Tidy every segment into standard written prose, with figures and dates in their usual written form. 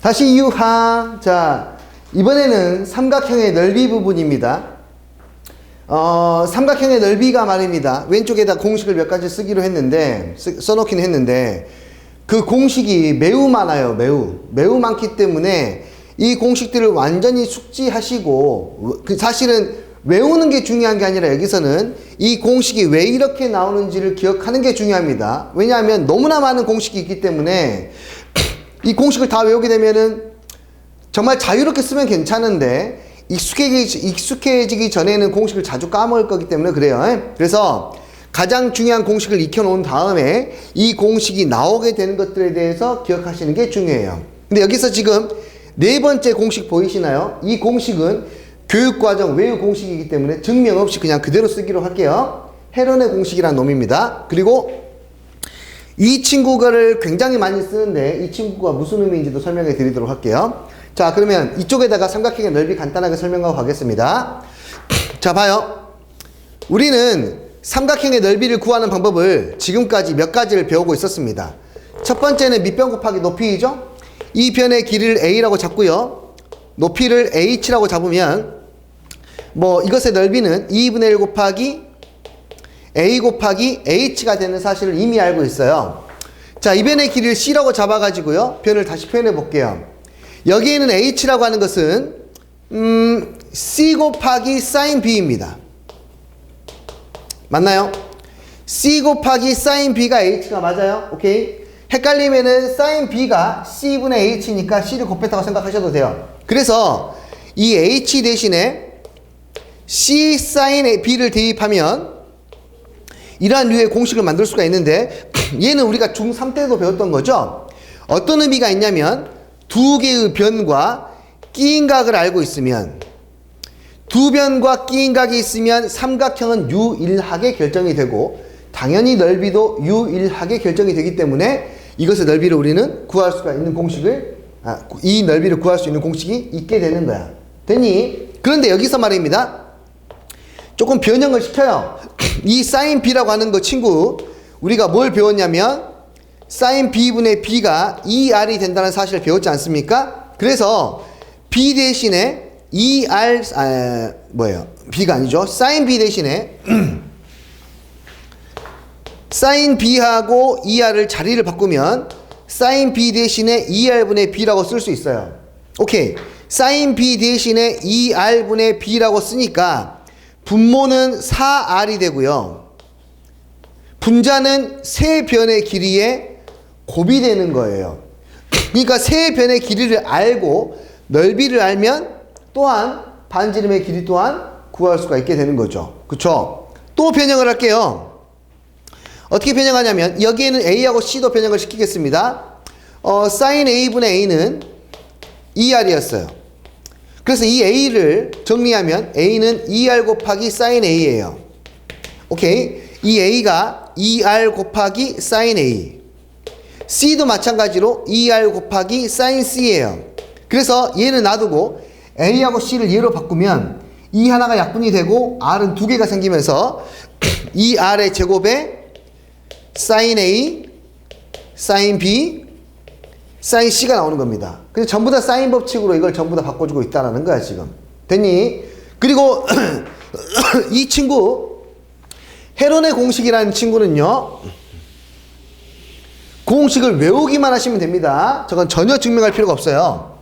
다시 유하. 자, 이번에는 삼각형의 넓이 부분입니다. 삼각형의 넓이가 말입니다. 왼쪽에다 공식을 몇 가지 쓰기로 했는데, 써놓긴 했는데, 그 공식이 매우 많아요. 매우 많기 때문에 이 공식들을 완전히 숙지하시고, 사실은 외우는 게 중요한 게 아니라 여기서는 이 공식이 왜 이렇게 나오는지를 기억하는 게 중요합니다. 왜냐하면 너무나 많은 공식이 있기 때문에 이 공식을 다 외우게 되면은 정말 자유롭게 쓰면 괜찮은데 익숙해지기 전에는 공식을 자주 까먹을 거기 때문에 그래요. 그래서 가장 중요한 공식을 익혀놓은 다음에 이 공식이 나오게 되는 것들에 대해서 기억하시는 게 중요해요. 근데 여기서 지금 네 번째 공식 보이시나요? 이 공식은 교육과정 외유 공식이기 때문에 증명 없이 그냥 그대로 쓰기로 할게요. 헤런의 공식이라는 놈입니다. 그리고 이 친구를 굉장히 많이 쓰는데 이 친구가 무슨 의미인지도 설명해 드리도록 할게요. 자, 그러면 이쪽에다가 삼각형의 넓이 간단하게 설명하고 가겠습니다. 자, 봐요. 우리는 삼각형의 넓이를 구하는 방법을 지금까지 몇 가지를 배우고 있었습니다. 첫 번째는 밑변 곱하기 높이이죠. 이 변의 길이를 a라고 잡고요. 높이를 h라고 잡으면 이것의 넓이는 2분의 1 곱하기 a 곱하기 h가 되는 사실을 이미 알고 있어요. 자, 이 변의 길이를 c라고 잡아가지고요. 변을 다시 표현해 볼게요. 여기에는 h라고 하는 것은 c 곱하기 sin b입니다. 맞나요? c 곱하기 sin b가 h가 맞아요. 오케이? 헷갈리면은 sin b가 c분의 h니까 c를 곱했다고 생각하셔도 돼요. 그래서 이 h 대신에 c sin b를 대입하면 이러한 류의 공식을 만들 수가 있는데 얘는 우리가 중3 때도 배웠던 거죠. 어떤 의미가 있냐면 두 개의 변과 끼인각을 알고 있으면 두 변과 끼인각이 있으면 삼각형은 유일하게 결정이 되고 당연히 넓이도 유일하게 결정이 되기 때문에 이것의 넓이를 우리는 구할 수가 있는 공식을 이 넓이를 구할 수 있는 공식이 있게 되는 거야. 됐니? 그런데 여기서 말입니다. 조금 변형을 시켜요. 이 sin b라고 하는 거 친구 우리가 뭘 배웠냐면 sin b분의 b가 2r이 된다는 사실을 배웠지 않습니까? 그래서 b 대신에 2r b가 아니죠. sin b 대신에 sin b하고 2r을 자리를 바꾸면 sin b 대신에 2r분의 b라고 쓸 수 있어요. 오케이. sin b 대신에 2r분의 b라고 쓰니까 분모는 4r이 되고요. 분자는 세 변의 길이의 곱이 되는 거예요. 그러니까 세 변의 길이를 알고 넓이를 알면 또한 반지름의 길이 또한 구할 수가 있게 되는 거죠. 그쵸? 또 변형을 할게요. 어떻게 변형하냐면 여기에는 a하고 c도 변형을 시키겠습니다. sin a분의 a는 2r이었어요. 그래서 이 a를 정리하면 a는 2r 곱하기 sin a예요. 오케이. 이 a가 2r 곱하기 sin a. c도 마찬가지로 2r 곱하기 sin c예요. 그래서 얘는 놔두고 a하고 c를 얘로 바꾸면 이 하나가 약분이 되고 r은 두 개가 생기면서 2r의 제곱에 sin a, sin b, sin c가 나오는 겁니다. 그래서 전부 다 사인 법칙으로 이걸 전부 다 바꿔주고 있다는 거야 지금. 됐니? 그리고 이 친구 헤론의 공식이라는 친구는요. 공식을 외우기만 하시면 됩니다. 저건 전혀 증명할 필요가 없어요.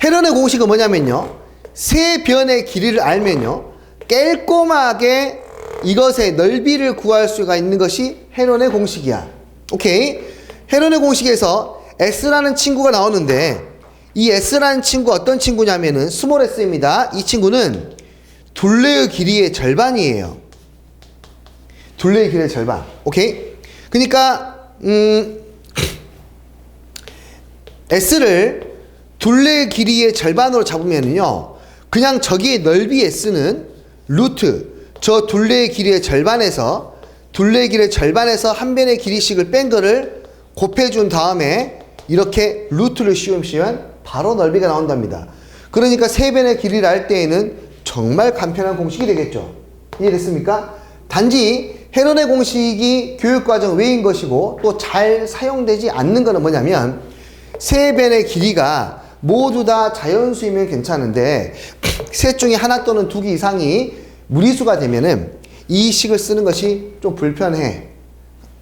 헤론의 공식은 뭐냐면요. 세 변의 길이를 알면요. 꼼꼼하게 이것의 넓이를 구할 수가 있는 것이 헤론의 공식이야. 오케이? 헤론의 공식에서 S라는 친구가 나오는데 이 S라는 친구 어떤 친구냐면은 스몰 s입니다. 이 친구는 둘레의 길이의 절반이에요. 둘레의 길이의 절반. 오케이? 그러니까 S를 둘레의 길이의 절반으로 잡으면은요. 그냥 저기의 넓이 S는 루트 저 둘레의 길이의 절반에서 한 변의 길이씩을 뺀 거를 곱해준 다음에 이렇게 루트를 씌우면 바로 넓이가 나온답니다. 그러니까 세 변의 길이를 알 때에는 정말 간편한 공식이 되겠죠. 이해됐습니까? 단지 헤론의 공식이 교육과정 외인 것이고 또 잘 사용되지 않는 것은 뭐냐면 세 변의 길이가 모두 다 자연수이면 괜찮은데 셋 중에 하나 또는 두 개 이상이 무리수가 되면은 이 식을 쓰는 것이 좀 불편해.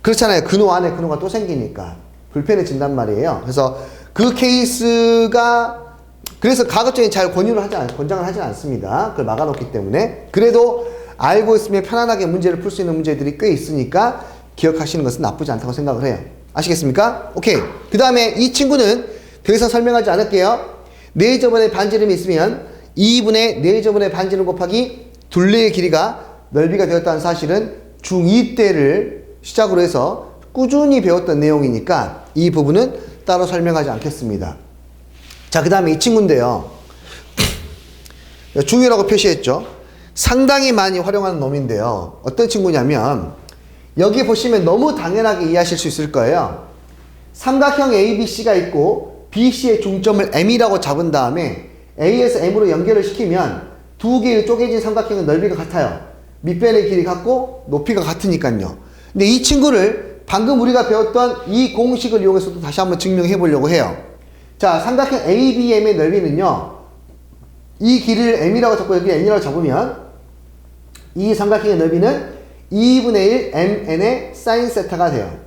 그렇잖아요. 근호 안에 근호가 또 생기니까 불편해진단 말이에요. 그래서 그 케이스가 그래서 가급적이 잘 권장을 하지 않습니다. 그걸 막아놓기 때문에. 그래도 알고 있으면 편안하게 문제를 풀 수 있는 문제들이 꽤 있으니까 기억하시는 것은 나쁘지 않다고 생각을 해요. 아시겠습니까? 오케이. 그 다음에 이 친구는 더 이상 설명하지 않을게요. 4저번의 반지름이 있으면 2분의 4저번의 반지름 곱하기 둘레의 길이가 넓이가 되었다는 사실은 중2 때를 시작으로 해서 꾸준히 배웠던 내용이니까 이 부분은 따로 설명하지 않겠습니다. 자, 그 다음에 이 친구인데요. 중요라고 표시했죠. 상당히 많이 활용하는 놈인데요. 어떤 친구냐면 여기 보시면 너무 당연하게 이해하실 수 있을 거예요. 삼각형 ABC가 있고 BC의 중점을 M이라고 잡은 다음에 A에서 M으로 연결을 시키면 두 개의 쪼개진 삼각형의 넓이가 같아요. 밑변의 길이 같고 높이가 같으니까요. 근데 이 친구를 방금 우리가 배웠던 이 공식을 이용해서도 다시 한번 증명해 보려고 해요. 자, 삼각형 ABM의 넓이는요. 이 길이를 M이라고 잡고 여기 N이라고 잡으면 이 삼각형의 넓이는 2분의 1 MN의 사인 세타가 돼요.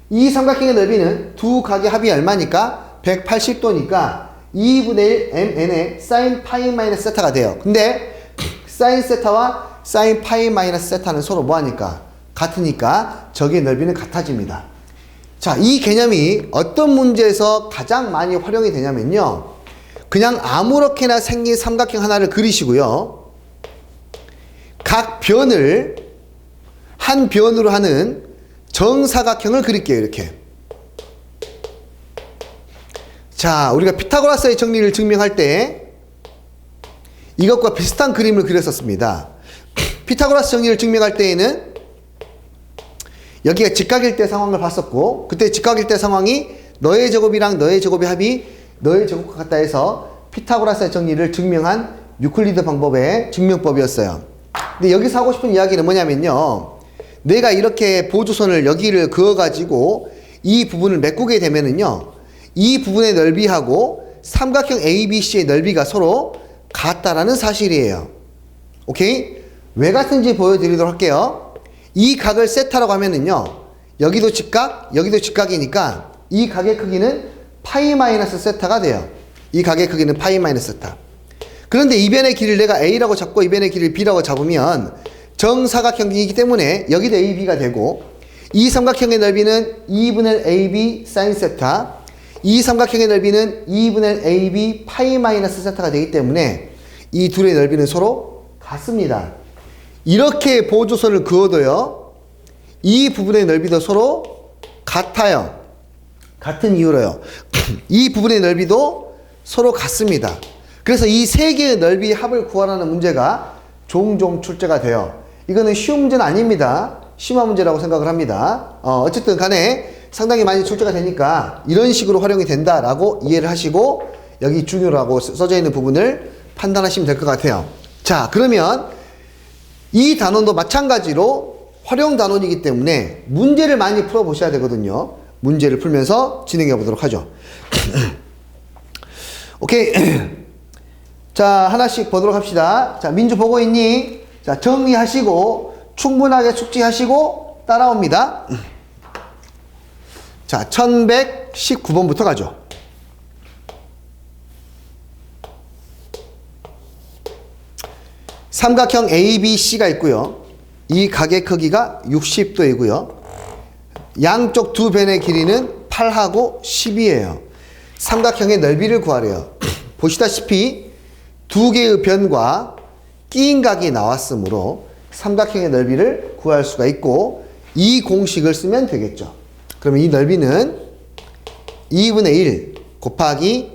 이 삼각형의 넓이는 두 각의 합이 얼마니까? 180도니까 2분의 1 MN의 사인 파이 마이너스 세타가 돼요. 근데 사인 세타와 사인 파이 마이너스 세타는 서로 뭐하니까? 같으니까 적의 넓이는 같아집니다. 자, 이 개념이 어떤 문제에서 가장 많이 활용이 되냐면요. 그냥 아무렇게나 생긴 삼각형 하나를 그리시고요. 각 변을 한 변으로 하는 정사각형을 그릴게요. 이렇게. 자, 우리가 피타고라스의 정리를 증명할 때 이것과 비슷한 그림을 그렸었습니다. 피타고라스 정리를 증명할 때에는 여기가 직각일대 상황을 봤었고, 그때 직각일대 상황이 너의 제곱이랑 너의 제곱의 합이 너의 제곱과 같다 해서 피타고라스의 정리를 증명한 유클리드 방법의 증명법이었어요. 근데 여기서 하고 싶은 이야기는 뭐냐면요. 내가 이렇게 보조선을 여기를 그어가지고 이 부분을 메꾸게 되면은요. 이 부분의 넓이하고 삼각형 ABC의 넓이가 서로 같다라는 사실이에요. 오케이? 왜 같은지 보여드리도록 할게요. 이 각을 세타라고 하면은요. 여기도 직각, 여기도 직각이니까 이 각의 크기는 파이 마이너스 세타가 돼요. 이 각의 크기는 파이 마이너스 세타. 그런데 이 변의 길이를 내가 A라고 잡고 이 변의 길이를 B라고 잡으면 정사각형이기 때문에 여기도 AB가 되고 이 삼각형의 넓이는 2분의 AB 사인 세타, 이 삼각형의 넓이는 2분의 AB 파이 마이너스 세타가 되기 때문에 이 둘의 넓이는 서로 같습니다. 이렇게 보조선을 그어도요. 이 부분의 넓이도 서로 같아요. 같은 이유로요. 이 부분의 넓이도 서로 같습니다. 그래서 이 세 개의 넓이 합을 구하라는 문제가 종종 출제가 돼요. 이거는 쉬운 문제는 아닙니다. 심화 문제라고 생각을 합니다. 어쨌든 간에 상당히 많이 출제가 되니까 이런 식으로 활용이 된다라고 이해를 하시고 여기 중요라고 써져 있는 부분을 판단하시면 될 것 같아요. 자, 그러면 이 단원도 마찬가지로 활용 단원이기 때문에 문제를 많이 풀어보셔야 되거든요. 문제를 풀면서 진행해 보도록 하죠. 오케이. 자, 하나씩 보도록 합시다. 자, 민주 보고 있니? 자, 정리하시고 충분하게 숙지하시고 따라옵니다. 자, 1119번부터 가죠. 삼각형 ABC가 있고요. 이 각의 크기가 60도이고요. 양쪽 두 변의 길이는 8하고 10이에요. 삼각형의 넓이를 구하래요. 보시다시피 두 개의 변과 끼인 각이 나왔으므로 삼각형의 넓이를 구할 수가 있고 이 공식을 쓰면 되겠죠. 그러면 이 넓이는 2분의 1 곱하기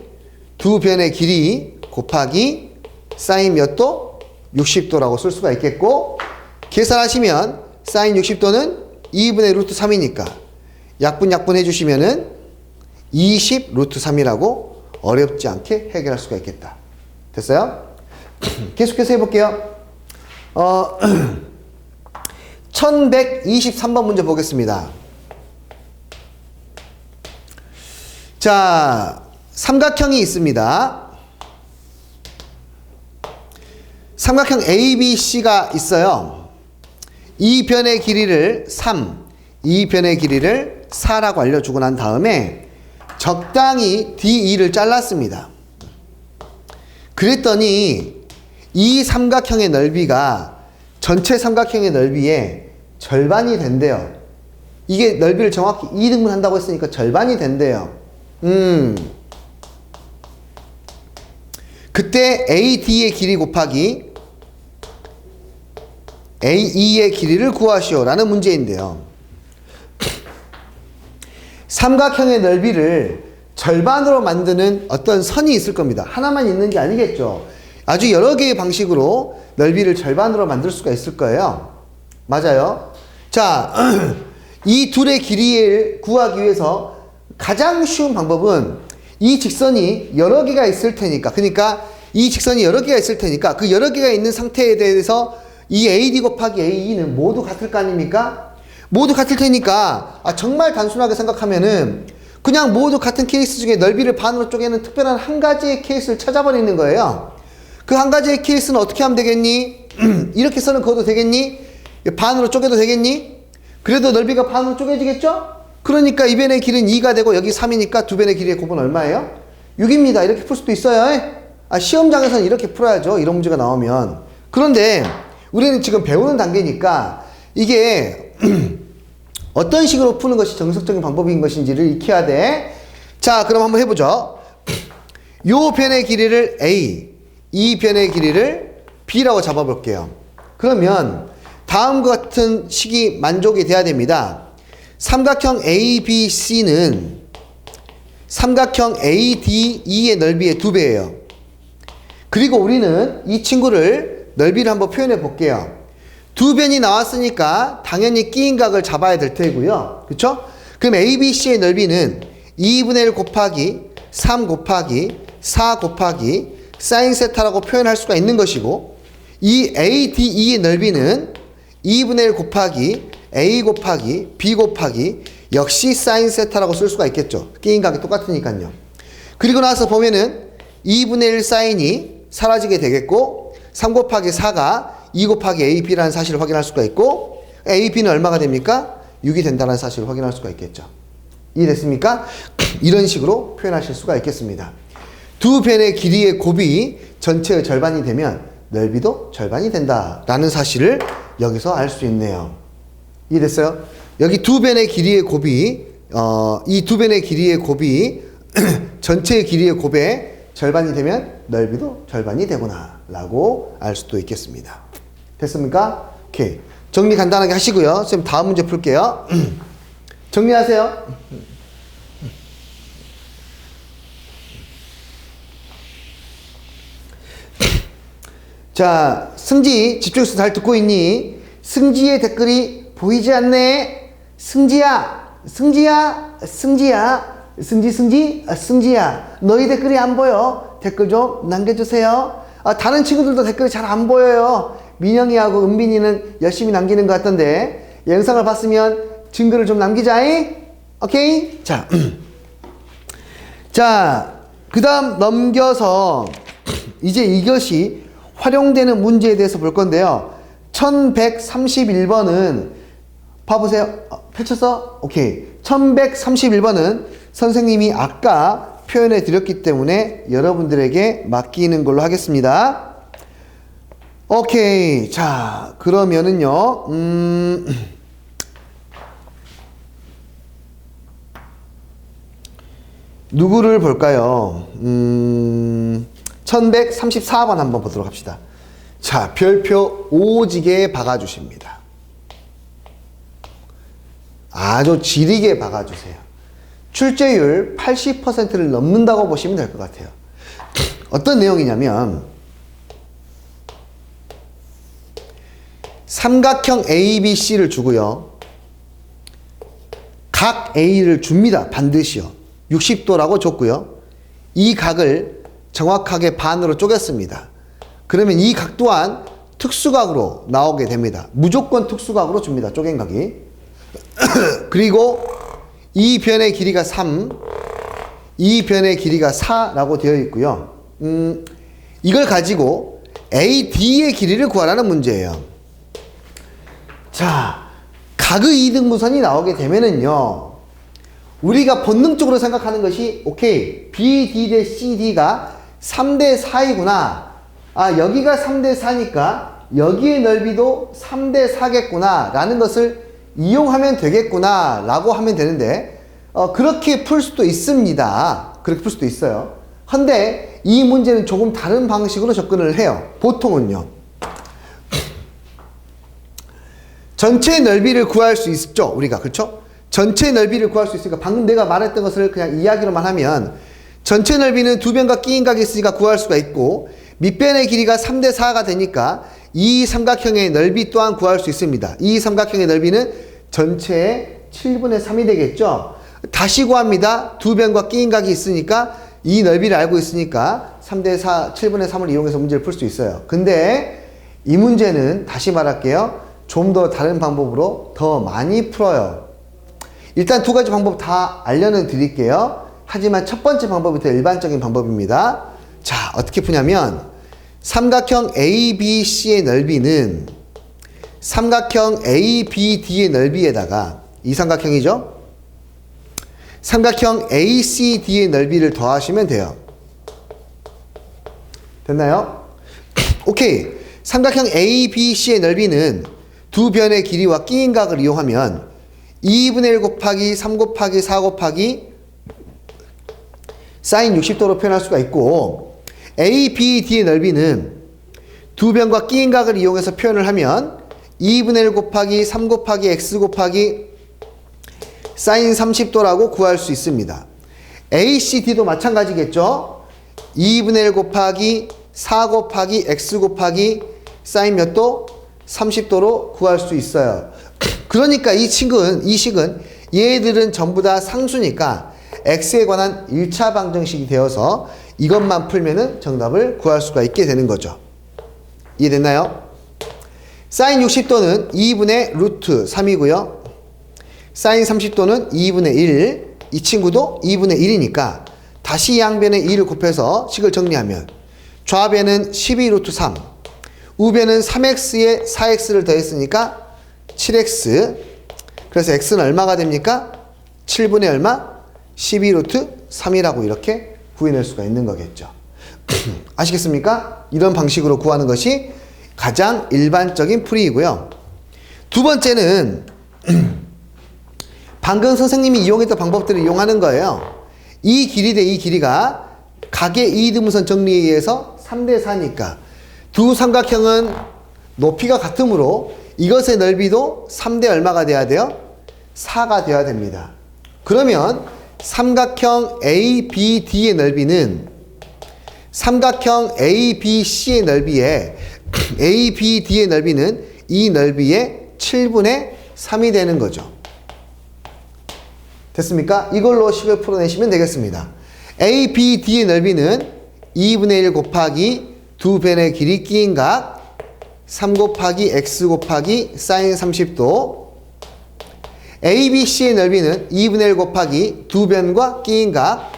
두 변의 길이 곱하기 사인 몇 도? 60도라고 쓸 수가 있겠고 계산하시면 사인 60도는 2분의 루트 3이니까 약분 해주시면은 20 루트 3이라고 어렵지 않게 해결할 수가 있겠다. 됐어요? 계속해서 해볼게요. 1123번 문제 보겠습니다. 자, 삼각형이 있습니다. 삼각형 ABC가 있어요. 이 변의 길이를 3, 이 변의 길이를 4라고 알려주고 난 다음에 적당히 D2를 잘랐습니다. 그랬더니 이 삼각형의 넓이가 전체 삼각형의 넓이의 절반이 된대요. 이게 넓이를 정확히 2등분 한다고 했으니까 절반이 된대요. 그때 AD의 길이 곱하기 AE의 길이를 구하시오 라는 문제인데요. 삼각형의 넓이를 절반으로 만드는 어떤 선이 있을 겁니다. 하나만 있는 게 아니겠죠. 아주 여러 개의 방식으로 넓이를 절반으로 만들 수가 있을 거예요. 맞아요. 자, 이 둘의 길이를 구하기 위해서 가장 쉬운 방법은 이 직선이 여러 개가 있을 테니까, 그러니까 이 직선이 여러 개가 있을 테니까 그 여러 개가 있는 상태에 대해서 이 AD 곱하기 AE는 모두 같을 거 아닙니까? 모두 같을 테니까 정말 단순하게 생각하면은 그냥 모두 같은 케이스 중에 넓이를 반으로 쪼개는 특별한 한 가지의 케이스를 찾아버리는 거예요. 그 한 가지의 케이스는 어떻게 하면 되겠니? 이렇게 선을 그어도 되겠니? 반으로 쪼개도 되겠니? 그래도 넓이가 반으로 쪼개지겠죠? 그러니까 이 변의 길이는 2가 되고 여기 3이니까 두 변의 길이의 곱은 얼마예요? 6입니다. 이렇게 풀 수도 있어요. 시험장에서는 이렇게 풀어야죠. 이런 문제가 나오면. 그런데 우리는 지금 배우는 단계니까 이게 어떤 식으로 푸는 것이 정석적인 방법인 것인지를 익혀야 돼. 자, 그럼 한번 해보죠. 요 변의 길이를 A, 이 변의 길이를 B라고 잡아볼게요. 그러면 다음과 같은 식이 만족이 돼야 됩니다. 삼각형 ABC는 삼각형 ADE의 넓이의 2배예요. 그리고 우리는 이 친구를 넓이를 한번 표현해 볼게요. 두 변이 나왔으니까 당연히 끼인 각을 잡아야 될 테고요. 그쵸? 그럼 ABC의 넓이는 2분의 1 곱하기 3 곱하기 4 곱하기 사인 세타라고 표현할 수가 있는 것이고, 이 ADE의 넓이는 2분의 1 곱하기 A 곱하기 B 곱하기 역시 사인 세타라고 쓸 수가 있겠죠. 끼인 각이 똑같으니까요. 그리고 나서 보면은 2분의 1 사인이 사라지게 되겠고 3 곱하기 4가 2 곱하기 AB라는 사실을 확인할 수가 있고, AB는 얼마가 됩니까? 6이 된다는 사실을 확인할 수가 있겠죠. 이해됐습니까? 이런 식으로 표현하실 수가 있겠습니다. 두 변의 길이의 곱이 전체의 절반이 되면 넓이도 절반이 된다라는 사실을 여기서 알 수 있네요. 이해됐어요? 여기 두 변의 길이의 곱이 이 두 변의 길이의 곱이 전체의 길이의 곱의 절반이 되면 넓이도 절반이 되구나 라고 알 수도 있겠습니다. 됐습니까? 오케이. 정리 간단하게 하시고요. 선생님 다음 문제 풀게요. 정리하세요. 자, 승지 집중해서 잘 듣고 있니? 승지의 댓글이 보이지 않네. 승지야, 승지야, 승지야, 승지야, 너희 댓글이 안 보여. 댓글 좀 남겨주세요. 다른 친구들도 댓글이 잘 안 보여요. 민영이하고 은빈이는 열심히 남기는 것 같던데, 영상을 봤으면 증거를 좀 남기자잉. 오케이? 자, 자, 그 다음 넘겨서 이제 이것이 활용되는 문제에 대해서 볼 건데요. 1131번은 봐보세요. 펼쳤어? 오케이. 1131번은 선생님이 아까 표현해 드렸기 때문에 여러분들에게 맡기는 걸로 하겠습니다. 오케이. 자, 그러면은요. 누구를 볼까요? 1134번 한번 보도록 합시다. 자, 별표 오지게 박아주십니다. 아주 지리게 박아주세요. 출제율 80%를 넘는다고 보시면 될 것 같아요. 어떤 내용이냐면, 삼각형 ABC를 주고요. 각 A를 줍니다. 반드시요. 60도라고 줬고요. 이 각을 정확하게 반으로 쪼갰습니다. 그러면 이 각 또한 특수각으로 나오게 됩니다. 무조건 특수각으로 줍니다. 쪼갠 각이. 그리고 이 변의 길이가 3, 이 변의 길이가 4라고 되어 있고요. 이걸 가지고 AD의 길이를 구하라는 문제예요. 자, 각의 이등분선이 나오게 되면은요, 우리가 본능적으로 생각하는 것이, 오케이, BD 대 CD가 3대 4이구나. 아, 여기가 3대 4니까 여기의 넓이도 3대 4겠구나. 라는 것을 이용하면 되겠구나. 라고 하면 되는데, 그렇게 풀 수도 있습니다. 그렇게 풀 수도 있어요. 근데 이 문제는 조금 다른 방식으로 접근을 해요. 보통은요. 전체 넓이를 구할 수 있죠. 우리가. 그렇죠? 전체 넓이를 구할 수 있으니까 방금 내가 말했던 것을 그냥 이야기로만 하면 전체 넓이는 두 변과 끼인 각이 있으니까 구할 수가 있고 밑변의 길이가 3대 4가 되니까 이 삼각형의 넓이 또한 구할 수 있습니다. 이 삼각형의 넓이는 전체의 7분의 3이 되겠죠. 다시 구합니다. 두 변과 끼인 각이 있으니까 이 넓이를 알고 있으니까 3대 4, 7분의 3을 이용해서 문제를 풀 수 있어요. 근데 이 문제는 다시 말할게요. 좀 더 다른 방법으로 더 많이 풀어요. 일단 두 가지 방법 다 알려는 드릴게요. 하지만 첫 번째 방법이 더 일반적인 방법입니다. 자, 어떻게 푸냐면 삼각형 ABC의 넓이는 삼각형 ABD의 넓이에다가 이 삼각형이죠? 삼각형 ACD의 넓이를 더하시면 돼요. 됐나요? 오케이. 삼각형 ABC의 넓이는 두 변의 길이와 끼인 각을 이용하면 2분의 1 곱하기 3 곱하기 4 곱하기 사인 60도로 표현할 수가 있고 ABD의 넓이는 두 변과 끼인 각을 이용해서 표현을 하면 2분의 1 곱하기 3 곱하기 x 곱하기 사인 30도라고 구할 수 있습니다. ACD도 마찬가지겠죠. 2분의 1 곱하기 4 곱하기 x 곱하기 사인 몇 도? 30도로 구할 수 있어요. 그러니까 이 식은 얘들은 전부 다 상수니까 x에 관한 1차 방정식이 되어서 이것만 풀면은 정답을 구할 수가 있게 되는 거죠. 이해됐나요? 사인 60도는 2분의 루트 3이고요. 사인 30도는 2분의 1. 이 친구도 2분의 1이니까 다시 양변에 2를 곱해서 식을 정리하면 좌변은 12 루트 3. 우변은 3x에 4x를 더했으니까 7x. 그래서 x는 얼마가 됩니까? 7분의 얼마? 12 루트 3이라고 이렇게 구해낼 수가 있는 거겠죠. 아시겠습니까? 이런 방식으로 구하는 것이 가장 일반적인 풀이이고요. 두 번째는 방금 선생님이 이용했던 방법들을 이용하는 거예요. 이 길이 대 이 길이가 각의 이등분선 정리에 의해서 3대 4니까 두 삼각형은 높이가 같으므로 이것의 넓이도 3대 얼마가 돼야 돼요? 4가 돼야 됩니다. 그러면 삼각형 ABD의 넓이는 삼각형 ABC의 넓이에 ABD의 넓이는 이 넓이의 7분의 3이 되는 거죠. 됐습니까? 이걸로 식을 풀어내시면 되겠습니다. ABD의 넓이는 2분의 1 곱하기 두 변의 길이 끼인 각 3 곱하기 x 곱하기 사인 30도. ABC의 넓이는 2분의 1 곱하기 두 변과 끼인 각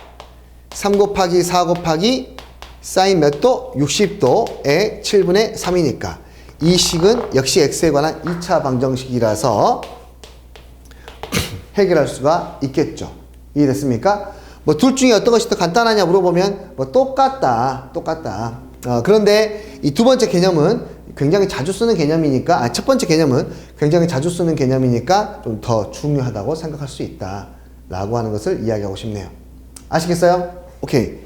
3 곱하기 4 곱하기 사인 몇 도? 60도의 7분의 3이니까 이 식은 역시 x에 관한 2차 방정식이라서 해결할 수가 있겠죠. 이해됐습니까? 뭐 둘 중에 어떤 것이 더 간단하냐 물어보면 뭐 똑같다. 그런데 이 두 번째 개념은 굉장히 자주 쓰는 개념이니까, 첫 번째 개념은 굉장히 자주 쓰는 개념이니까 좀 더 중요하다고 생각할 수 있다 라고 하는 것을 이야기하고 싶네요. 아시겠어요? 오케이.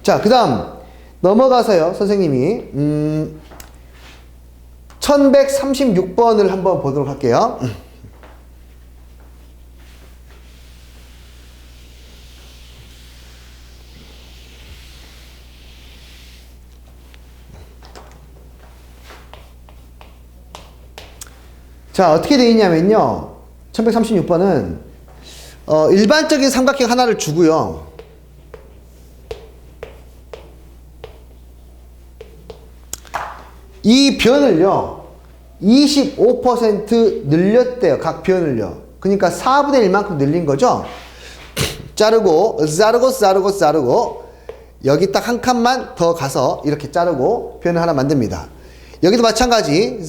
자, 그 다음 넘어가서요, 선생님이 1136번을 한번 보도록 할게요. 자, 어떻게 되어 있냐면요, 1136번은 일반적인 삼각형 하나를 주고요, 이 변을요 25% 늘렸대요. 각 변을요. 그러니까 4분의 1만큼 늘린 거죠. 자르고 자르고 여기 딱 한 칸만 더 가서 이렇게 자르고 표현을 하나 만듭니다. 여기도 마찬가지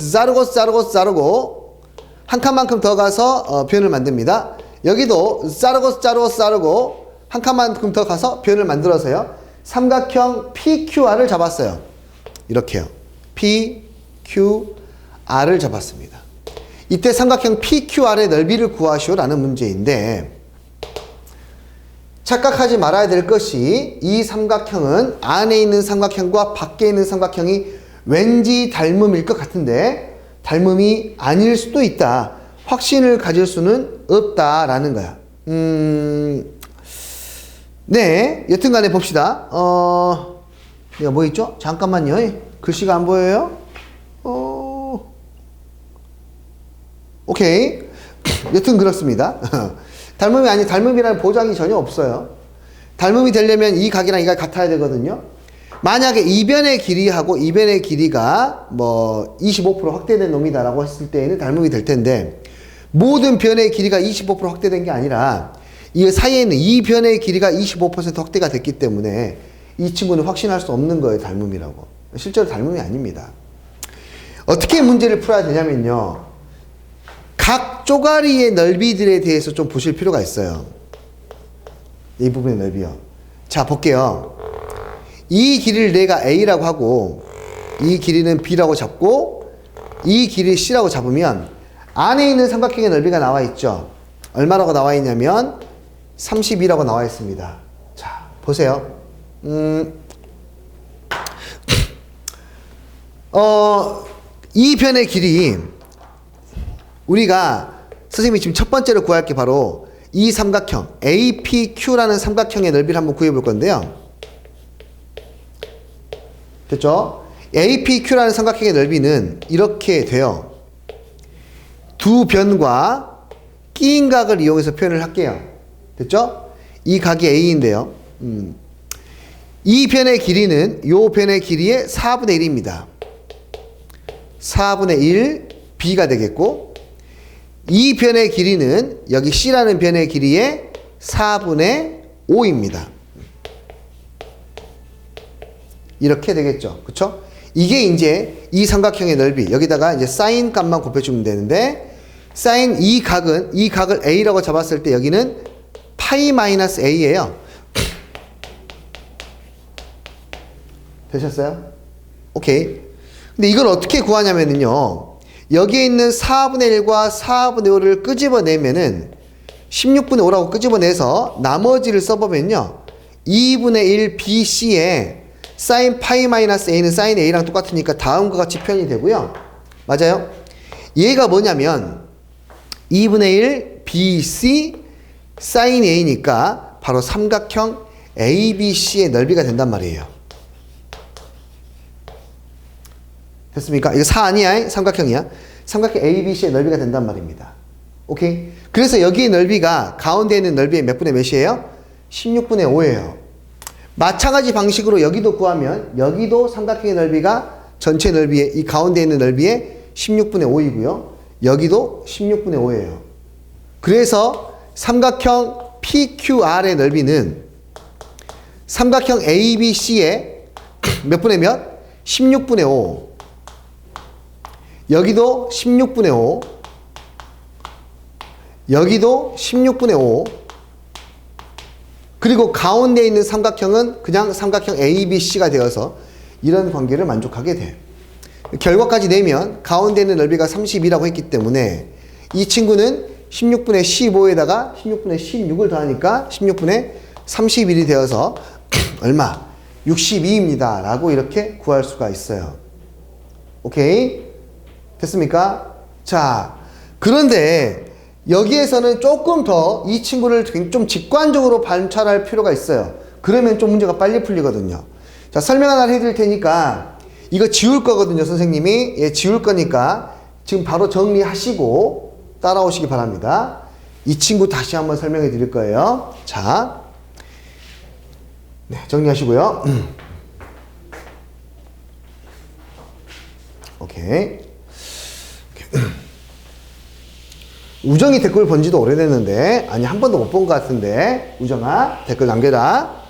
자르고 한 칸만큼 더 가서 표현을 만듭니다. 여기도 자르고 한 칸만큼 더 가서 표현을 만들어서요. 삼각형 PQR을 잡았어요. 이렇게요. PQR을 잡았습니다. 이때 삼각형 PQR의 넓이를 구하시오라는 문제인데 착각하지 말아야 될 것이 이 삼각형은 안에 있는 삼각형과 밖에 있는 삼각형이 왠지 닮음일 것 같은데 닮음이 아닐 수도 있다. 확신을 가질 수는 없다라는 거야. 네, 여튼간에 봅시다. 이거 뭐 있죠? 잠깐만요. 글씨가 안 보여요? 오케이. 여튼 그렇습니다. 닮음이라는 보장이 전혀 없어요. 닮음이 되려면 이 각이랑 이 각이 같아야 되거든요. 만약에 이변의 길이하고 이변의 길이가 뭐 25% 확대된 놈이다라고 했을 때에는 닮음이 될 텐데 모든 변의 길이가 25% 확대된 게 아니라 이 사이에 있는 이 변의 길이가 25% 확대가 됐기 때문에 이 친구는 확신할 수 없는 거예요. 닮음이라고. 실제로 닮음이 아닙니다. 어떻게 문제를 풀어야 되냐면요. 각 쪼가리의 넓이들에 대해서 좀 보실 필요가 있어요. 이 부분의 넓이요. 자, 볼게요. 이 길이를 내가 A라고 하고 이 길이는 B라고 잡고 이 길이 C라고 잡으면 안에 있는 삼각형의 넓이가 나와 있죠. 얼마라고 나와 있냐면 32라고 나와 있습니다. 자, 보세요. 이 변의 길이 우리가 선생님이 지금 첫 번째로 구할 게 바로 이 삼각형 APQ라는 삼각형의 넓이를 한번 구해 볼 건데요. 됐죠? APQ라는 삼각형의 넓이는 이렇게 돼요. 두 변과 끼인 각을 이용해서 표현을 할게요. 됐죠? 이 각이 A인데요. 이 변의 길이는 요 변의 길이의 4분의 1입니다. 4분의 1 B가 되겠고 이 변의 길이는 여기 C라는 변의 길이의 4분의 5입니다. 이렇게 되겠죠. 그쵸? 이게 이제 이 삼각형의 넓이. 여기다가 이제 사인 값만 곱해주면 되는데, 사인 이 각을 A라고 잡았을 때 여기는 파이 마이너스 A예요. 되셨어요? 오케이. 근데 이걸 어떻게 구하냐면요. 여기에 있는 4분의 1과 4분의 5를 끄집어내면은 16분의 5라고 끄집어내서 나머지를 써보면요. 2분의 1 BC에 사인 파이 마이너스 A는 사인 A랑 똑같으니까 다음과 같이 표현이 되고요. 맞아요? 얘가 뭐냐면 2분의 1 BC 사인 A니까 바로 삼각형 ABC의 넓이가 된단 말이에요. 됐습니까? 이거 4 아니야? 삼각형이야. 삼각형 ABC의 넓이가 된단 말입니다. 오케이? 그래서 여기의 넓이가 가운데 있는 넓이의 몇 분의 몇이에요? 16분의 5예요. 마찬가지 방식으로 여기도 구하면 여기도 삼각형의 넓이가 전체 넓이의 이 가운데 있는 넓이의 16분의 5이고요. 여기도 16분의 5예요. 그래서 삼각형 PQR의 넓이는 삼각형 ABC의 몇 분의 몇? 16분의 5. 여기도 16분의 5. 여기도 16분의 5. 그리고 가운데 있는 삼각형은 그냥 삼각형 ABC가 되어서 이런 관계를 만족하게 돼. 결과까지 내면 가운데 있는 넓이가 32라고 했기 때문에 이 친구는 16분의 15에다가 16분의 16을 더하니까 16분의 31이 되어서 얼마? 62입니다. 라고 이렇게 구할 수가 있어요. 오케이? 됐습니까? 자, 그런데 여기에서는 조금 더 이 친구를 좀 직관적으로 관찰할 필요가 있어요. 그러면 좀 문제가 빨리 풀리거든요. 자, 설명 하나 해드릴 테니까 이거 지울 거거든요, 선생님이. 예, 지울 거니까 지금 바로 정리하시고 따라오시기 바랍니다. 이 친구 다시 한번 설명해 드릴 거예요. 자, 네, 정리하시고요. 오케이. 우정이 댓글 본 지도 오래됐는데, 아니, 한 번도 못 본 것 같은데, 우정아, 댓글 남겨라.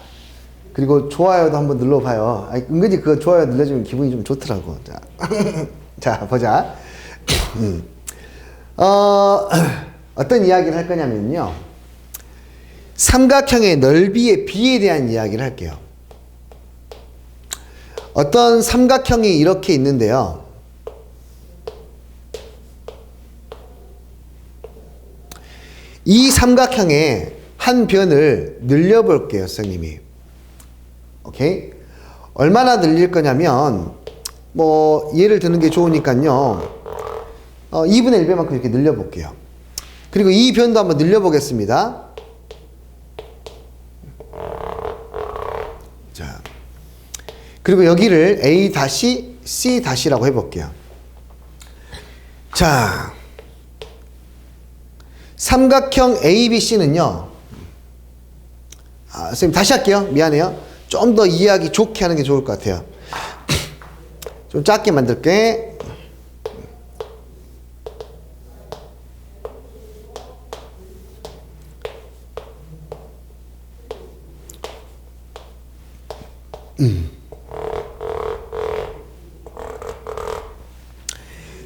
그리고 좋아요도 한번 눌러봐요. 아니, 은근히 그거 좋아요 눌러주면 기분이 좀 좋더라고. 자, 자 보자. 어떤 이야기를 할 거냐면요. 삼각형의 넓이의 비에 대한 이야기를 할게요. 어떤 삼각형이 이렇게 있는데요. 이 삼각형의 한 변을 늘려볼게요, 선생님이. 오케이? 얼마나 늘릴 거냐면, 뭐, 예를 드는 게 좋으니까요. 2분의 1배만큼 이렇게 늘려볼게요. 그리고 이 변도 한번 늘려보겠습니다. 자. 그리고 여기를 A-C-라고 해볼게요. 자. 삼각형 ABC는요. 선생님 다시 할게요. 미안해요. 좀 더 이해하기 좋게 하는 게 좋을 것 같아요. 좀 작게 만들게.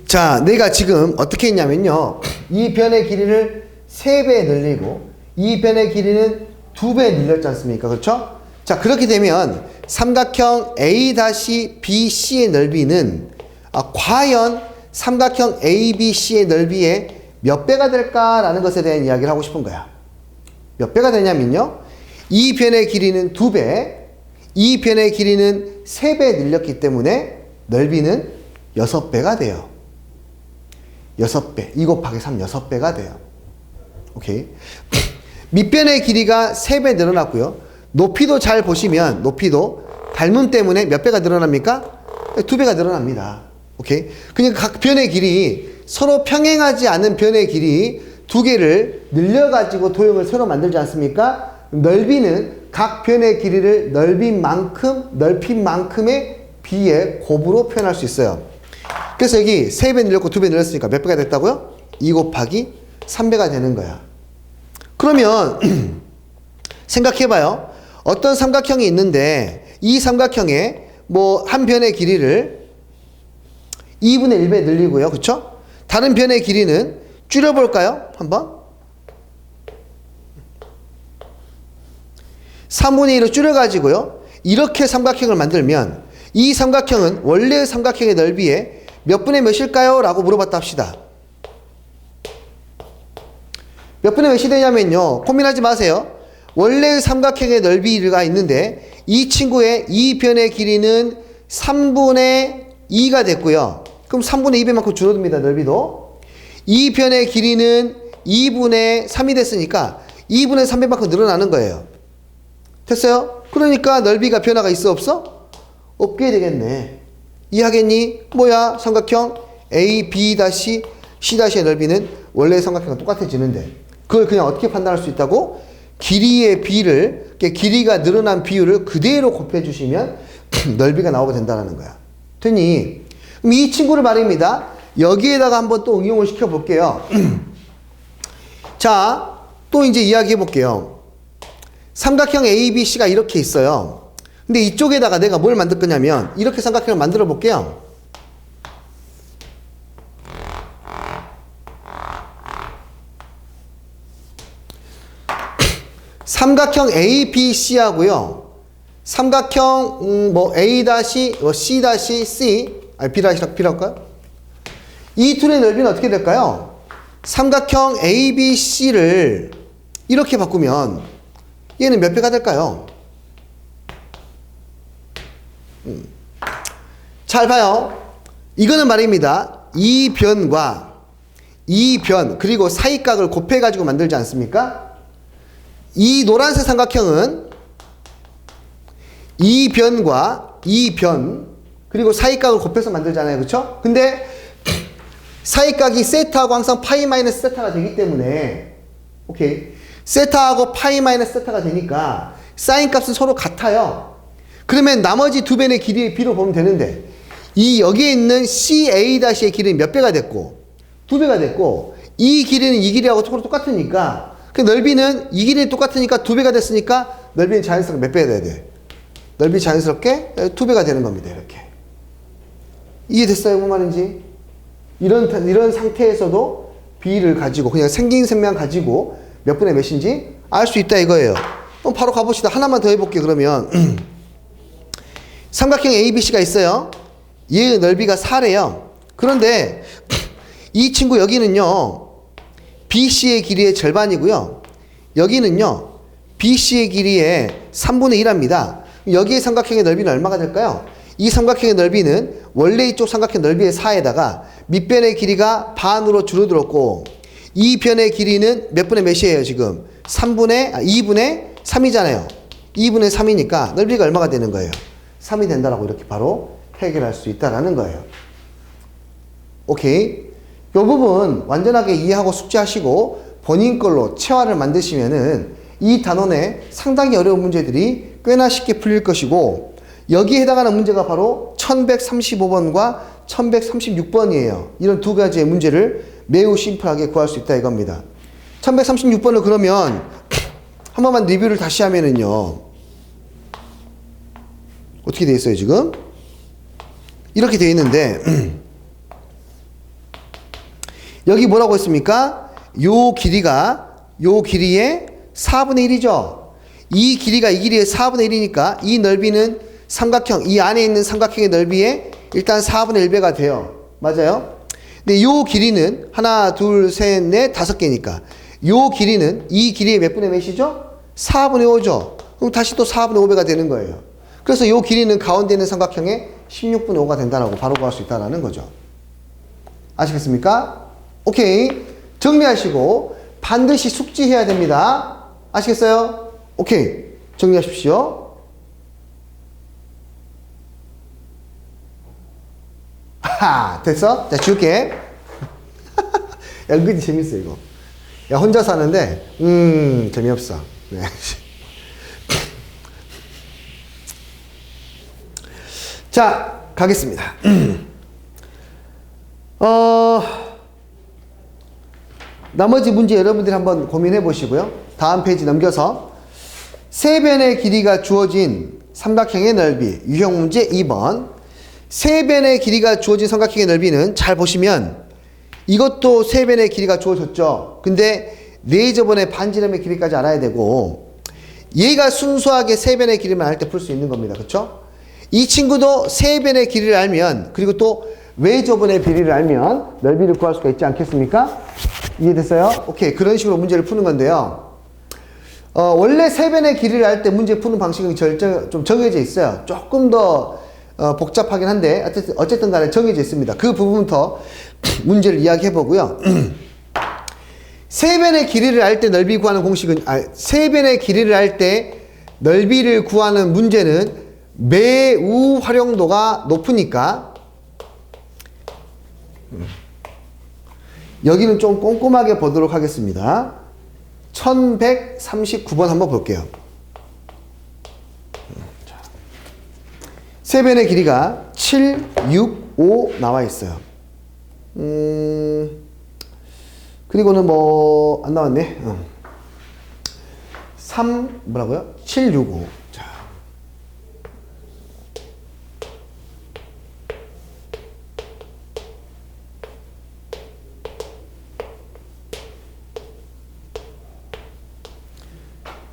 자, 내가 지금 어떻게 했냐면요. 이 변의 길이를 3배 늘리고 이 변의 길이는 2배 늘렸지 않습니까? 그렇죠? 자, 그렇게 되면 삼각형 A-BC의 넓이는 과연 삼각형 ABC의 넓이의 몇 배가 될까라는 것에 대한 이야기를 하고 싶은 거야. 몇 배가 되냐면요. 이 변의 길이는 2배, 이 변의 길이는 3배 늘렸기 때문에 넓이는 6배가 돼요. 6배. 2 곱하기 3, 6배가 돼요. 오케이. 밑변의 길이가 3배 늘어났고요. 높이도 잘 보시면, 높이도 닮음 때문에 몇 배가 늘어납니까? 2배가 늘어납니다. 오케이. 그러니까 각 변의 길이, 서로 평행하지 않은 변의 길이 2개를 늘려가지고 도형을 새로 만들지 않습니까? 넓이는 각 변의 길이를 넓인 만큼의 비의 곱으로 표현할 수 있어요. 그래서 여기 3배 늘렸고 2배 늘렸으니까 몇 배가 됐다고요? 2 곱하기 3배가 되는 거야. 그러면 생각해봐요. 어떤 삼각형이 있는데 이 삼각형에 뭐 한 변의 길이를 2분의 1배 늘리고요. 그쵸? 다른 변의 길이는 줄여볼까요? 한번. 3분의 1로 줄여가지고요. 이렇게 삼각형을 만들면 이 삼각형은 원래의 삼각형의 넓이에 몇 분의 몇일까요? 라고 물어봤다 합시다. 몇 분의 몇이 되냐면요. 고민하지 마세요. 원래의 삼각형의 넓이가 있는데 이 친구의 이 변의 길이는 3분의 2가 됐고요. 그럼 3분의 2배만큼 줄어듭니다. 넓이도. 이 변의 길이는 2분의 3이 됐으니까 2분의 3배만큼 늘어나는 거예요. 됐어요? 그러니까 넓이가 변화가 있어 없어? 없게 되겠네. 이해하겠니? 뭐야? 삼각형 A, B, C-의 넓이는 원래의 삼각형과 똑같아지는데 그걸 그냥 어떻게 판단할 수 있다고? 길이의 비를, 길이가 늘어난 비율을 그대로 곱해주시면 넓이가 나오게 된다는 거야. 됐니? 그럼 이 친구를 말입니다. 여기에다가 한번 또 응용을 시켜볼게요. 자, 또 이제 이야기해 볼게요. 삼각형 ABC가 이렇게 있어요. 근데 이쪽에다가 내가 뭘 만들 거냐면 이렇게 삼각형을 만들어 볼게요. 삼각형 ABC하고요. 삼각형 A-C-C 아니 B'라고 할까요? 이 둘의 넓이는 어떻게 될까요? 삼각형 ABC를 이렇게 바꾸면 얘는 몇 배가 될까요? 잘 봐요. 이거는 말입니다. 이 변과 이 변 그리고 사이각을 곱해가지고 만들지 않습니까? 이 노란색 삼각형은 이 변과 이 변 그리고 사이각을 곱해서 만들잖아요. 그쵸? 근데 사이각이 세타하고 항상 파이 마이너스 세타가 되기 때문에 오케이 세타하고 파이 마이너스 세타가 되니까 사인 값은 서로 같아요. 그러면 나머지 두 변의 길이의 비로 보면 되는데 이 여기에 있는 CA-의 길이는 몇 배가 됐고 2배가 됐고 이 길이는 이 길이하고 똑같으니까 그 넓이는 이 길이 똑같으니까 2배가 됐으니까 넓이는 자연스럽게 몇 배가 돼야 돼? 넓이 자연스럽게 2배가 되는 겁니다. 이렇게. 이해됐어요? 뭔 말인지? 이런 상태에서도 B를 가지고 그냥 생긴 셈만 가지고 몇 분의 몇인지 알 수 있다 이거예요. 그럼 바로 가봅시다. 하나만 더 해볼게요. 그러면 삼각형 ABC가 있어요. 얘의 넓이가 4래요. 그런데 이 친구 여기는요. BC의 길이의 절반이고요. 여기는요. BC의 길이의 3분의 1합니다. 여기의 삼각형의 넓이는 얼마가 될까요? 이 삼각형의 넓이는 원래 이쪽 삼각형 넓이의 4에다가 밑변의 길이가 반으로 줄어들었고 이 변의 길이는 몇 분의 몇이에요 지금? 2분의 3이잖아요. 2분의 3이니까 넓이가 얼마가 되는 거예요? 3이 된다라고 이렇게 바로 해결할 수 있다라는 거예요. 오케이. 이 부분 완전하게 이해하고 숙지하시고 본인 걸로 체화를 만드시면은 이 단원에 상당히 어려운 문제들이 꽤나 쉽게 풀릴 것이고 여기에 해당하는 문제가 바로 1135번과 1136번이에요. 이런 두 가지의 문제를 매우 심플하게 구할 수 있다 이겁니다. 1136번을 그러면 한 번만 리뷰를 다시 하면은요. 어떻게 되어 있어요 지금? 이렇게 되어 있는데 여기 뭐라고 했습니까? 요 길이의 4분의 1이죠. 이 길이가 이 길이의 4분의 1이니까 이 넓이는 삼각형, 이 안에 있는 삼각형의 넓이의 일단 4분의 1배가 돼요. 맞아요? 근데 요 길이는 하나, 둘, 셋, 넷, 5개니까 요 길이는 이 길이의 몇 분의 몇이죠? 4분의 5죠. 그럼 다시 또 4분의 5배가 되는 거예요. 그래서 요 길이는 가운데 있는 삼각형의 16분의 5가 된다라고 바로 구할 수 있다는 거죠. 아시겠습니까? 오케이. 정리하시고 반드시 숙지해야 됩니다. 아시겠어요? 오케이. 정리하십시오. 하, 됐어? 자, 지울게. 야, 은근히 재밌어, 이거. 야, 혼자 사는데, 재미없어. 네. 자, 가겠습니다. 나머지 문제 여러분들이 한번 고민해 보시고요. 다음 페이지 넘겨서 세변의 길이가 주어진 삼각형의 넓이, 유형 문제 2번. 세변의 길이가 주어진 삼각형의 넓이는 잘 보시면 이것도 세변의 길이가 주어졌죠. 근데 네저번의 반지름의 길이까지 알아야 되고 얘가 순수하게 세변의 길이만 알 때 풀 수 있는 겁니다. 그렇죠? 이 친구도 세변의 길이를 알면 그리고 또 외저번의 비리를 알면 넓이를 구할 수가 있지 않겠습니까? 이해됐어요? 오케이. 그런 식으로 문제를 푸는 건데요. 원래 세변의 길이를 알 때 문제 푸는 방식은 좀 정해져 있어요. 조금 더 복잡하긴 한데 어쨌든 간에 정해져 있습니다. 그 부분부터 문제를 이야기해 보고요. 세변의 길이를 알 때 넓이 구하는 공식은 세변의 길이를 알 때 넓이를 구하는 문제는 매우 활용도가 높으니까 여기는 좀 꼼꼼하게 보도록 하겠습니다. 1139번 한번 볼게요. 세변의 길이가 7, 6, 5 나와 있어요. 그리고는 뭐 안 나왔네. 3 뭐라고요? 7, 6, 5. 자.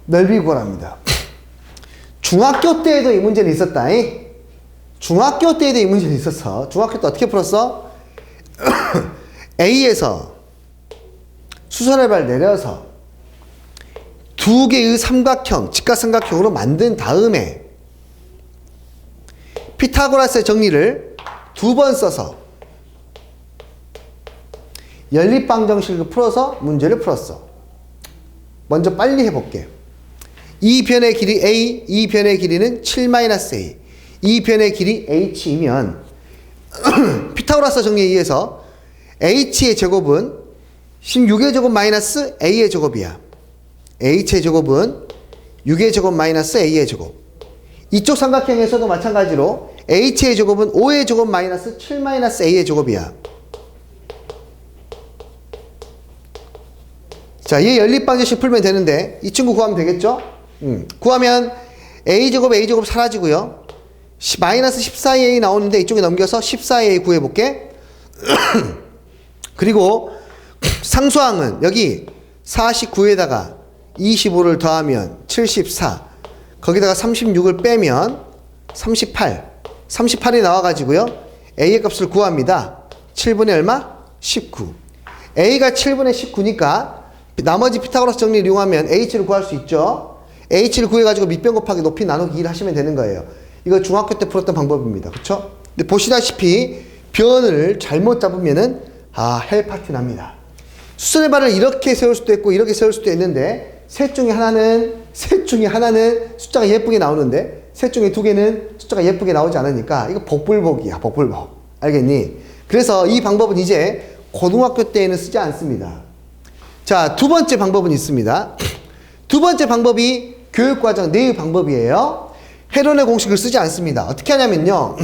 넓이 구하랍니다. 중학교 때에도 이 문제는 있었다. 중학교 때에도 이 문제는 있었어. 중학교 때 어떻게 풀었어? A에서 수선의 내려서 두 개의 삼각형, 직각삼각형으로 만든 다음에 피타고라스의 정리를 두 번 써서 연립방정식을 풀어서 문제를 풀었어. 먼저 빨리 해볼게. 이 변의 길이 A, 이 변의 길이는 7-A. 이 변의 길이 H이면 피타고라스 정리에 의해서 H의 제곱은 16의 제곱 마이너스 A의 제곱이야. H의 제곱은 6의 제곱 마이너스 A의 제곱. 이쪽 삼각형에서도 마찬가지로 H의 제곱은 5의 제곱 마이너스 7-A의 제곱이야. 자, 얘 연립방정식 풀면 되는데 이 친구 구하면 되겠죠? 구하면 a제곱 사라지고요. 마이너스 14a 나오는데 이쪽에 넘겨서 14a 구해볼게. 그리고 상수항은 여기 49에다가 25를 더하면 74, 거기다가 36을 빼면 38이 나와가지고요. a의 값을 구합니다. 7분의 얼마? 19. a가 7분의 19니까 나머지 피타고라스 정리를 이용하면 h를 구할 수 있죠. h를 구해가지고 밑변 곱하기 높이 나누기 1 하시면 되는 거예요. 이거 중학교 때 풀었던 방법입니다. 그쵸? 근데 보시다시피 변을 잘못 잡으면은 헬 파티 납니다. 수선의 발을 이렇게 세울 수도 있고 이렇게 세울 수도 있는데 셋 중에 하나는 숫자가 예쁘게 나오는데 셋 중에 두 개는 숫자가 예쁘게 나오지 않으니까 이거 복불복이야. 복불복. 알겠니? 그래서 이 방법은 이제 고등학교 때에는 쓰지 않습니다. 자, 두 번째 방법은 있습니다. 두 번째 방법이 교육과정 내의 방법이에요. 헤론의 공식을 쓰지 않습니다. 어떻게 하냐면요.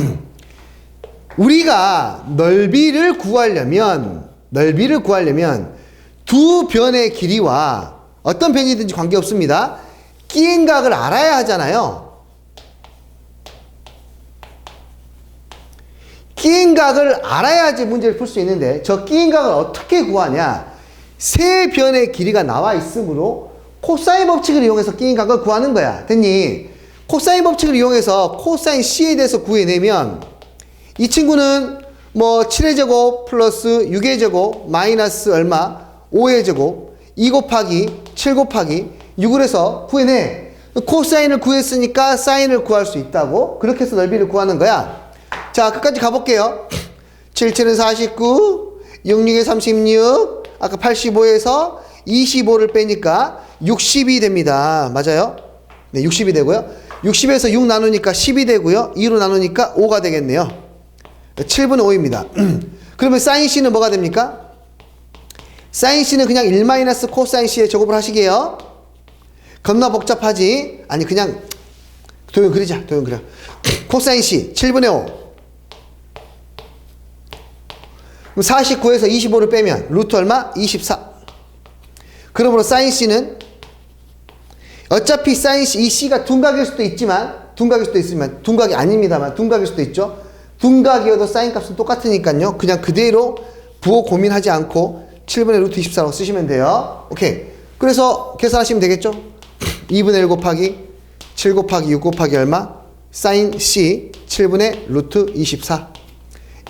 우리가 넓이를 구하려면 두 변의 길이와 어떤 변이든지 관계없습니다. 끼인 각을 알아야 하잖아요. 끼인 각을 알아야지 문제를 풀 수 있는데 저 끼인 각을 어떻게 구하냐. 세 변의 길이가 나와 있으므로 코사인 법칙을 이용해서 끼인 각을 구하는 거야. 됐니? 코사인 법칙을 이용해서 코사인 C에 대해서 구해내면 이 친구는 뭐 7의 제곱 플러스 6의 제곱 마이너스 얼마 5의 제곱 2 곱하기 7 곱하기 6을 해서 구해내. 코사인을 구했으니까 사인을 구할 수 있다고. 그렇게 해서 넓이를 구하는 거야. 자, 끝까지 가볼게요. 7, 7은 49 6, 6에 36 아까 85에서 25를 빼니까 60이 됩니다. 맞아요? 네, 60이 되고요. 60에서 6 나누니까 10이 되고요. 2로 나누니까 5가 되겠네요. 7분의 5입니다. 그러면 사인 C는 뭐가 됩니까? 사인 C는 그냥 1 마이너스 코사인 C에 제곱을 하시게요. 겁나 복잡하지? 아니, 그냥 도형 그리자. 도형 그려. 코사인 C 7분의 5. 그럼 49에서 25를 빼면 루트 얼마? 24. 그러므로 사인 C는 어차피 사인 C, 이 C가 둔각일 수도 있지만 둔각이 아닙니다만 둔각일 수도 있죠. 둔각이어도 사인 값은 똑같으니까요. 그냥 그대로 부호 고민하지 않고 7분의 루트 24라고 쓰시면 돼요. 오케이. 그래서 계산하시면 되겠죠. 2분의 1 곱하기 7 곱하기 6 곱하기 얼마? 사인 C 7분의 루트 24.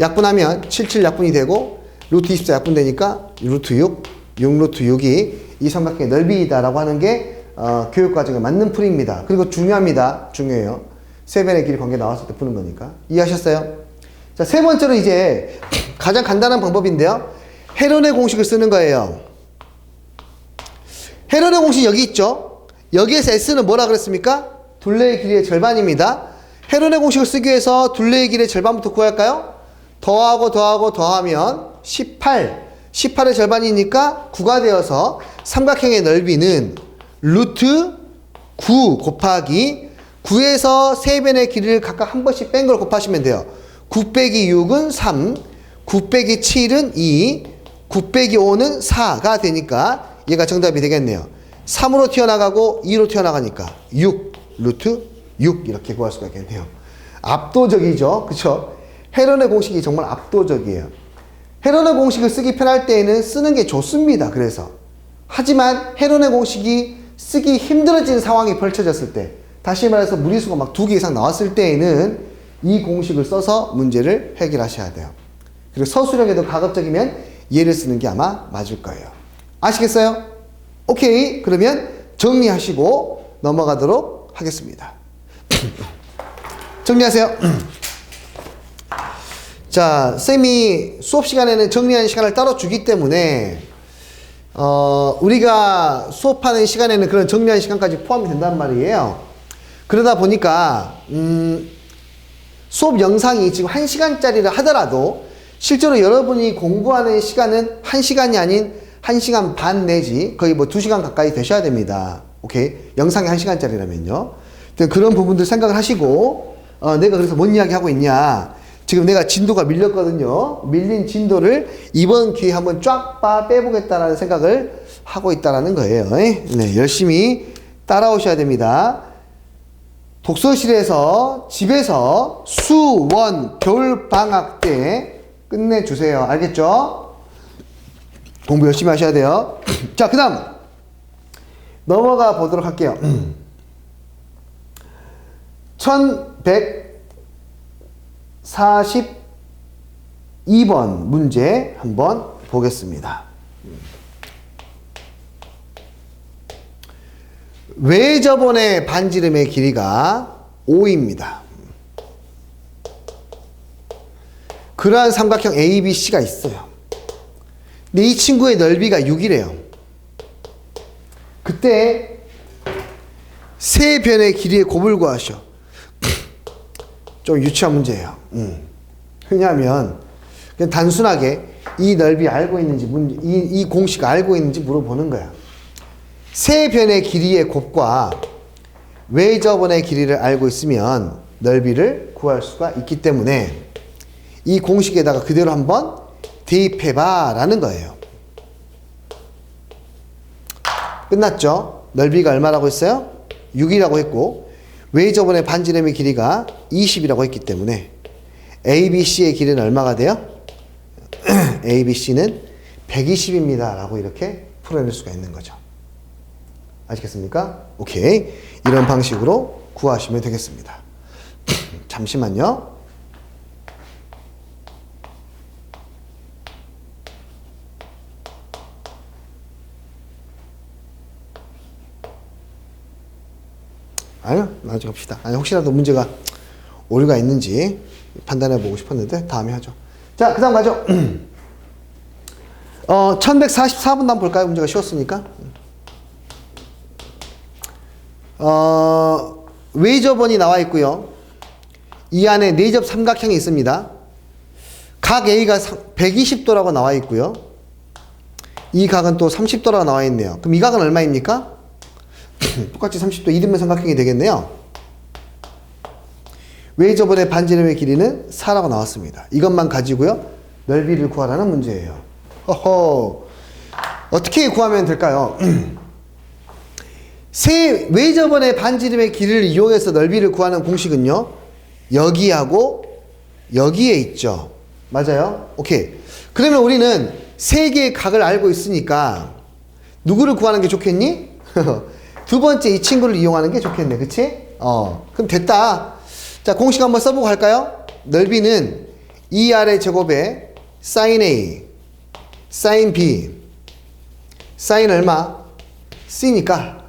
약분하면 77 약분이 되고 루트 24 약분되니까 루트 6 루트 6이 이 삼각형의 넓이다라고 하는 게 교육과정에 맞는 풀이입니다. 그리고 중요합니다. 중요해요. 세변의 길이 관계 나왔을 때 푸는 거니까. 이해하셨어요? 자, 세 번째로 이제 가장 간단한 방법인데요. 헤론의 공식을 쓰는 거예요. 헤론의 공식 여기 있죠? 여기에서 S는 뭐라 그랬습니까? 둘레의 길이의 절반입니다. 헤론의 공식을 쓰기 위해서 둘레의 길이의 절반부터 구할까요? 더하면 18. 18의 절반이니까 9가 되어서 삼각형의 넓이는 루트 9 곱하기 9에서 세 변의 길이를 각각 한 번씩 뺀 걸 곱하시면 돼요. 9 빼기 6은 3, 9 빼기 7은 2, 9 빼기 5는 4가 되니까 얘가 정답이 되겠네요. 3으로 튀어나가고 2로 튀어나가니까 6, 루트 6 이렇게 구할 수가 있겠네요. 압도적이죠. 그쵸? 헤론의 공식이 정말 압도적이에요. 헤론의 공식을 쓰기 편할 때에는 쓰는 게 좋습니다. 그래서. 하지만 헤론의 공식이 쓰기 힘들어지는 상황이 펼쳐졌을 때, 다시 말해서 무리수가 막 2개 이상 나왔을 때에는 이 공식을 써서 문제를 해결하셔야 돼요. 그리고 서술형에도 가급적이면 얘를 쓰는 게 아마 맞을 거예요. 아시겠어요? 오케이. 그러면 정리하시고 넘어가도록 하겠습니다. 정리하세요. 자, 쌤이 수업 시간에는 정리하는 시간을 따로 주기 때문에 우리가 수업하는 시간에는 그런 정리하는 시간까지 포함이 된단 말이에요. 그러다 보니까 수업 영상이 지금 1시간짜리를 하더라도 실제로 여러분이 공부하는 시간은 1시간이 아닌 1시간 반 내지 거의 뭐 2시간 가까이 되셔야 됩니다. 오케이? 영상이 1시간짜리라면요. 그런 부분들 생각을 하시고 내가 그래서 뭔 이야기 하고 있냐. 지금 내가 진도가 밀렸거든요. 밀린 진도를 이번 기회에 한번 쫙 빼보겠다라는 생각을 하고 있다라는 거예요. 네, 열심히 따라오셔야 됩니다. 독서실에서 집에서 수원 겨울방학 때 끝내주세요. 알겠죠? 공부 열심히 하셔야 돼요. 자, 그 다음 넘어가 보도록 할게요. 1142번 문제 한번 보겠습니다. 외접원의 반지름의 길이가 5입니다. 그러한 삼각형 ABC가 있어요. 근데 이 친구의 넓이가 6이래요. 그때 세 변의 길이의 곱을 구하셔. 좀 유치한 문제예요. 왜냐하면 그냥 단순하게 이 넓이 알고 있는지 이 공식 알고 있는지 물어보는 거야. 세 변의 길이의 곱과 외접원의 길이를 알고 있으면 넓이를 구할 수가 있기 때문에 이 공식에다가 그대로 한번 대입해봐 라는 거예요. 끝났죠? 넓이가 얼마라고 했어요? 6이라고 했고 외접원의 반지름의 길이가 20이라고 했기 때문에 ABC의 길이는 얼마가 돼요? ABC는 120입니다 라고 이렇게 풀어낼 수가 있는 거죠. 아시겠습니까? 오케이. 이런 방식으로 구하시면 되겠습니다. 잠시만요. 아니요, 나중에 합시다. 아니, 혹시라도 문제가 오류가 있는지 판단해 보고 싶었는데 다음에 하죠. 자, 그 다음 가죠. 1144번 한번 볼까요? 문제가 쉬웠으니까. 외접원이 나와 있고요. 이 안에 내접 삼각형이 있습니다. 각 A가 120도라고 나와 있고요. 이 각은 또 30도라고 나와 있네요. 그럼 이 각은 얼마입니까? 똑같이 30도 이등변 삼각형이 되겠네요. 외접원의 반지름의 길이는 4라고 나왔습니다. 이것만 가지고요. 넓이를 구하라는 문제예요. 허허. 어떻게 구하면 될까요? 외접원의 반지름의 길이를 이용해서 넓이를 구하는 공식은요. 여기하고 여기에 있죠. 맞아요? 오케이. 그러면 우리는 세 개의 각을 알고 있으니까 누구를 구하는 게 좋겠니? 두 번째 이 친구를 이용하는 게 좋겠네. 그치? 그럼 됐다. 자, 공식 한번 써보고 할까요? 넓이는 2R의 제곱에 sin A, sin B, sin 얼마? C니까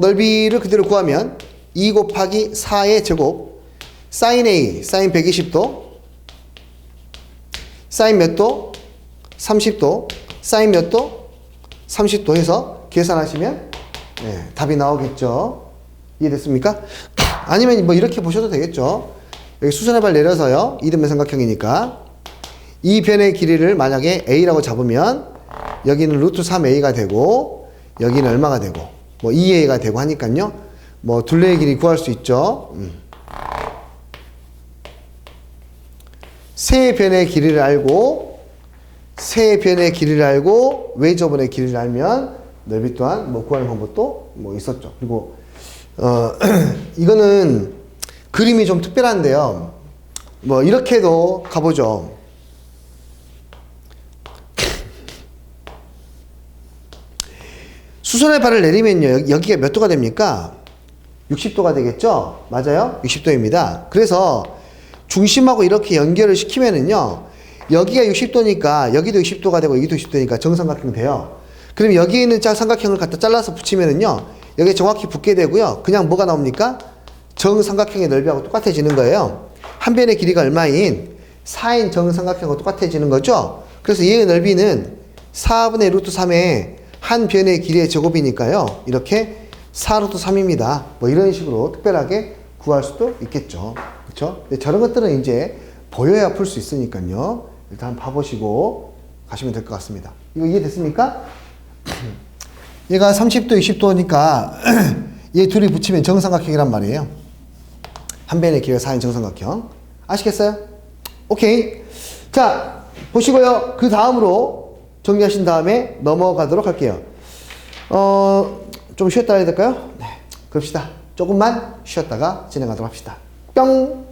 넓이를 그대로 구하면 2 곱하기 4의 제곱 sin A, sin 120도 sin 몇 도? 30도 sin 몇 도? 30도 해서 계산하시면 네, 답이 나오겠죠. 이해됐습니까? 아니면 뭐 이렇게 보셔도 되겠죠. 여기 수선의 발 내려서요. 이등변 삼각형이니까 이 변의 길이를 만약에 A라고 잡으면 여기는 루트 3A가 되고 여기는 얼마가 되고 뭐 2A가 되고 하니까요. 뭐 둘레의 길이 구할 수 있죠. 세 변의 길이를 알고 외접원의 길이를 알면 넓이 또한 뭐 구하는 방법도 뭐 있었죠. 그리고 이거는 그림이 좀 특별한데요. 뭐 이렇게도 가보죠. 수선의 발을 내리면요. 여기가 몇 도가 됩니까? 60도가 되겠죠? 맞아요? 60도입니다. 그래서 중심하고 이렇게 연결을 시키면은요. 여기가 60도니까 여기도 60도가 되고 여기도 60도니까 정삼각형 돼요. 그럼 여기에 있는 삼각형을 갖다 잘라서 붙이면은요. 여기에 정확히 붙게 되고요. 그냥 뭐가 나옵니까? 정삼각형의 넓이하고 똑같아지는 거예요. 한 변의 길이가 얼마인 4인 정삼각형하고 똑같아지는 거죠. 그래서 얘의 넓이는 4분의 루트 3의 한 변의 길이의 제곱이니까요. 이렇게 4 루트 3입니다. 뭐 이런 식으로 특별하게 구할 수도 있겠죠. 그렇죠? 근데 저런 것들은 이제 보여야 풀 수 있으니까요. 일단 봐보시고 가시면 될 것 같습니다. 이거 이해됐습니까? 얘가 30도, 60도니까 얘 둘이 붙이면 정삼각형이란 말이에요. 한 변의 길이가 4인 정삼각형. 아시겠어요? 오케이. 자, 보시고요. 그 다음으로 정리하신 다음에 넘어가도록 할게요. 좀 쉬었다 해야 될까요? 네. 그럽시다. 조금만 쉬었다가 진행하도록 합시다. 뿅!